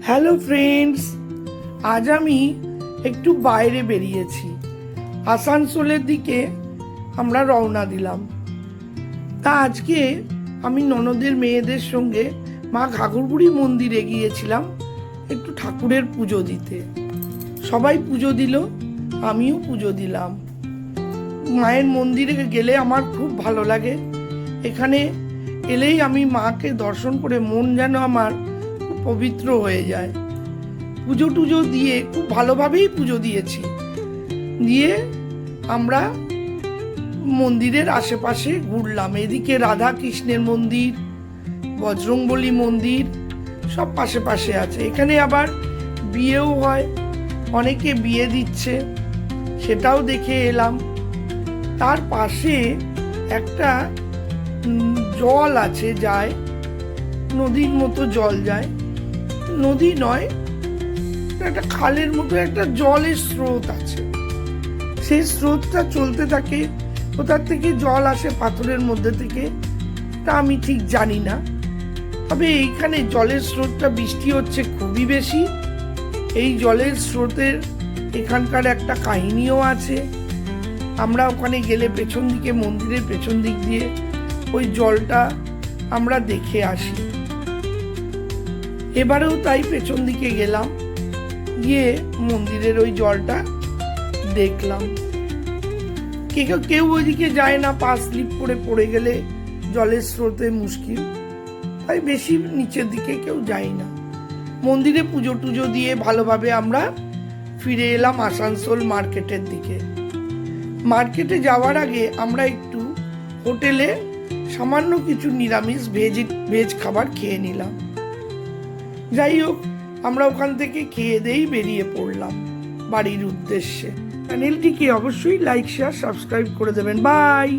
Hello friends, আজ আমি একটু বাইরে বেরিয়েছি। আসানসোলের দিকে আমরা রওনা দিলাম। তা আজকে আমি ননদের মেয়েদের সঙ্গে মা ঘাঘরবুড়ি মন্দিরে গিয়েছিলাম একটু ঠাকুরের পুজো দিতে। সবাই পুজো দিল, আমিও পুজো দিলাম। মায়ের মন্দিরে গেলে আমার খুব ভালো লাগে। এখানে এলেই আমি মাকে দর্শন করে মন যেন আমার পবিত্র হয়ে যায়। পুজো টুজো দিয়ে খুব ভালোভাবেই পুজো দিয়েছি। দিয়ে আমরা মন্দিরের আশেপাশে ঘুরলাম। এদিকে রাধা কৃষ্ণের মন্দির, বজরংবলী মন্দির সব পাশে পাশে আছে। এখানে আবার বিয়েও হয়, অনেকে বিয়ে দিচ্ছে, সেটাও দেখে এলাম। তার পাশে একটা জল আছে, যায় নদীর মতো জল যায়, নদী নয়, একটা খালের মতো একটা জলের স্রোত আছে। সেই স্রোতটা চলতে থাকে, কোথা থেকে জল আসে পাথরের মধ্যে থেকে তা আমি ঠিক জানি না। তবে এইখানে জলের স্রোতটা বৃষ্টি হচ্ছে খুবই বেশি। এই জলের স্রোতের এখানকার একটা কাহিনীও আছে। আমরা ওখানে গেলে পেছন দিকে, মন্দিরের পেছন দিক দিয়ে ওই জলটা আমরা দেখে আসি। এবারেও তাই পেছন দিকে গেলাম, গিয়ে মন্দিরের ওই জলটা দেখলাম। কেউ ওইদিকে যায় না, পা স্লিপ করে পড়ে গেলে জলের স্রোতে মুশকিল, তাই বেশি নিচের দিকে কেউ যায় না। মন্দিরে পুজো টুজো দিয়ে ভালোভাবে আমরা ফিরে এলাম আসানসোল মার্কেটের দিকে। মার্কেটে যাওয়ার আগে আমরা একটু হোটেলে সামান্য কিছু নিরামিষ ভেজ খাবার খেয়ে নিলাম। যাই হোক, আমরা ওখান থেকে খেয়ে দিয়েই বেরিয়ে পড়লাম বাড়ির উদ্দেশ্যে। চ্যানেলটিকে অবশ্যই লাইক, শেয়ার, সাবস্ক্রাইব করে দেবেন। বাই।